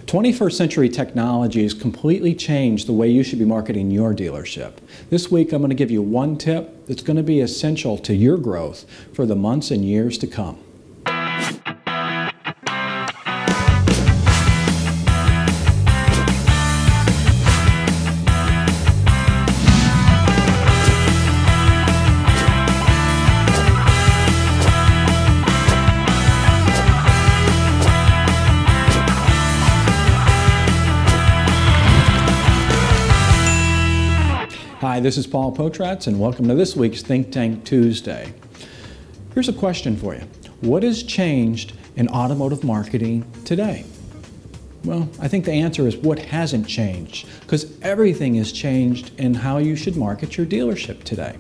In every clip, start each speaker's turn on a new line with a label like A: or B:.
A: 21st century technology has completely changed the way you should be marketing your dealership. This week I'm going to give you one tip that's going to be essential to your growth for the months and years to come. Hi, this is Paul Potratz, and welcome to this week's Think Tank Tuesday. Here's a question for you. What has changed in automotive marketing today? Well, I think the answer is what hasn't changed, because everything has changed in how you should market your dealership today.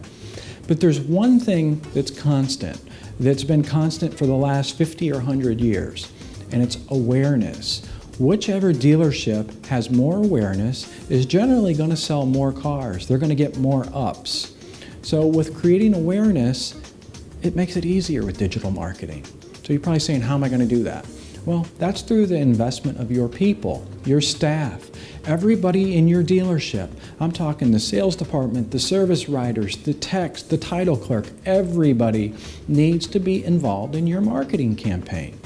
A: But there's one thing that's constant, that's been constant for the last 50 or 100 years, and it's awareness. Whichever dealership has more awareness is generally going to sell more cars. They're going to get more ups. So with creating awareness, it makes it easier with digital marketing. So you're probably saying, how am I going to do that? Well, that's through the investment of your people, your staff, everybody in your dealership. I'm talking the sales department, the service writers, the techs, the title clerk. Everybody needs to be involved in your marketing campaign,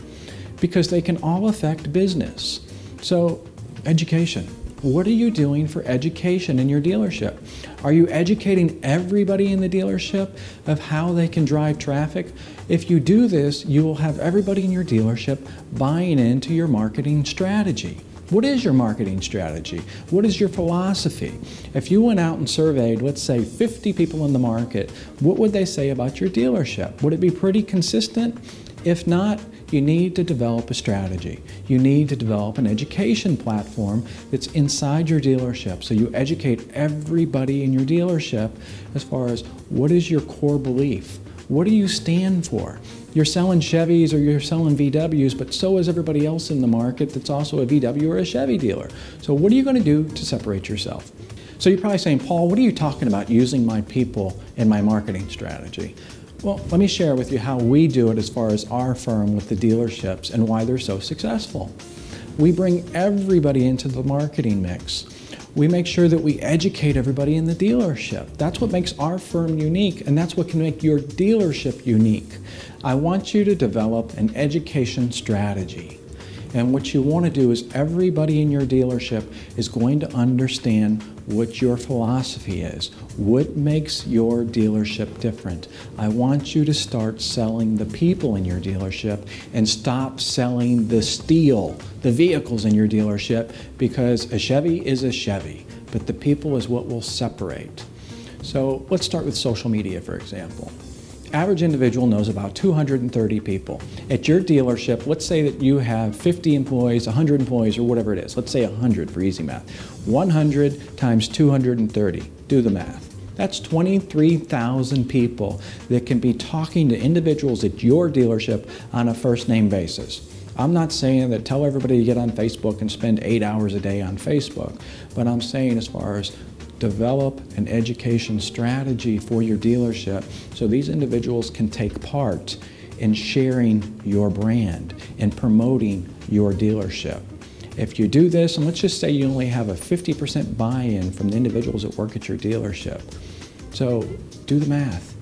A: because they can all affect business. So, education. What are you doing for education in your dealership? Are you educating everybody in the dealership of how they can drive traffic? If you do this, you will have everybody in your dealership buying into your marketing strategy. What is your marketing strategy? What is your philosophy? If you went out and surveyed, let's say, 50 people in the market, what would they say about your dealership? Would it be pretty consistent? If not, you need to develop a strategy. You need to develop an education platform that's inside your dealership, so you educate everybody in your dealership as far as what is your core belief? What do you stand for? You're selling Chevys or you're selling VWs, but so is everybody else in the market that's also a VW or a Chevy dealer. So what are you going to do to separate yourself? So you're probably saying, Paul, what are you talking about using my people in my marketing strategy? Well, let me share with you how we do it as far as our firm with the dealerships and why they're so successful. We bring everybody into the marketing mix. We make sure that we educate everybody in the dealership. That's what makes our firm unique, and that's what can make your dealership unique. I want you to develop an education strategy. And what you want to do is everybody in your dealership is going to understand what your philosophy is. What makes your dealership different? I want you to start selling the people in your dealership and stop selling the steel, the vehicles in your dealership, because a Chevy is a Chevy, but the people is what will separate. So let's start with social media, for example. Average individual knows about 230 people. At your dealership, let's say that you have 50 employees, 100 employees, or whatever it is. Let's say 100 for easy math. 100 times 230. Do the math. That's 23,000 people that can be talking to individuals at your dealership on a first-name basis. I'm not saying that tell everybody to get on Facebook and spend 8 hours a day on Facebook, but I'm saying as far as develop an education strategy for your dealership so these individuals can take part in sharing your brand and promoting your dealership. If you do this, and let's just say you only have a 50% buy-in from the individuals that work at your dealership, so do the math.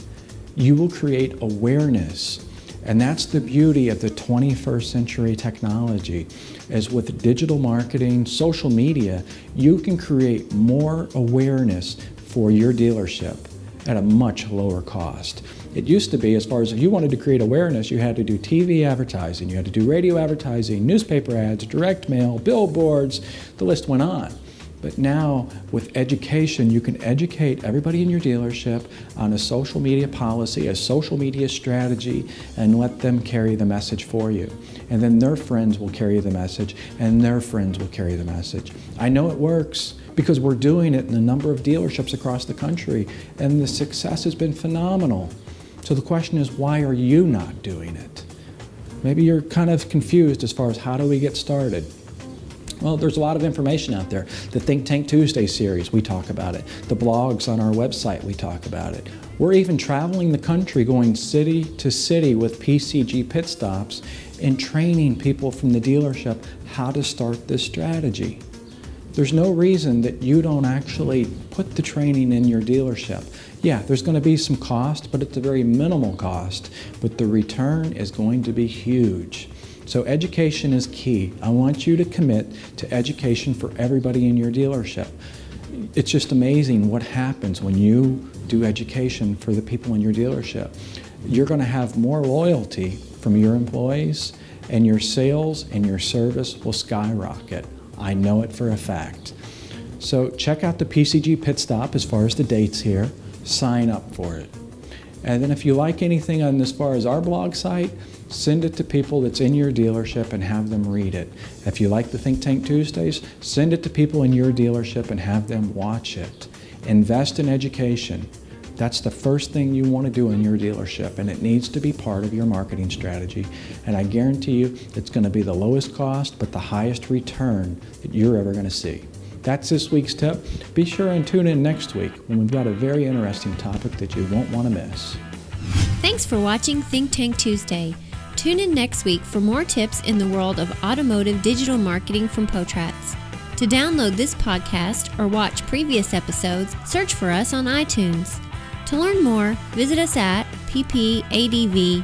A: You will create awareness. And that's the beauty of the 21st century technology, is with digital marketing, social media, you can create more awareness for your dealership at a much lower cost. It used to be, as far as if you wanted to create awareness, you had to do TV advertising, you had to do radio advertising, newspaper ads, direct mail, billboards, the list went on. But now, with education, you can educate everybody in your dealership on a social media policy, a social media strategy, and let them carry the message for you. And then their friends will carry the message, and their friends will carry the message. I know it works because we're doing it in a number of dealerships across the country, and the success has been phenomenal. So the question is, why are you not doing it? Maybe you're kind of confused as far as how do we get started. Well, there's a lot of information out there. The Think Tank Tuesday series, we talk about it. The blogs on our website, we talk about it. We're even traveling the country, going city to city with PCG pit stops in training people from the dealership how to start this strategy. There's no reason that you don't actually put the training in your dealership. Yeah, there's going to be some cost, but it's a very minimal cost, but the return is going to be huge. So education is key. I want you to commit to education for everybody in your dealership. It's just amazing what happens when you do education for the people in your dealership. You're going to have more loyalty from your employees, and your sales and your service will skyrocket. I know it for a fact. So check out the PCG Pit Stop as far as the dates here. Sign up for it. And then if you like anything on as far as our blog site, send it to people that's in your dealership and have them read it. If you like the Think Tank Tuesdays, send it to people in your dealership and have them watch it. Invest in education. That's the first thing you want to do in your dealership, and it needs to be part of your marketing strategy. And I guarantee you it's going to be the lowest cost but the highest return that you're ever going to see. That's this week's tip. Be sure and tune in next week when we've got a very interesting topic that you won't want to miss.
B: Thanks for watching Think Tank Tuesday. Tune in next week for more tips in the world of automotive digital marketing from Potrats. To download this podcast or watch previous episodes, search for us on iTunes. To learn more, visit us at ppadv.com.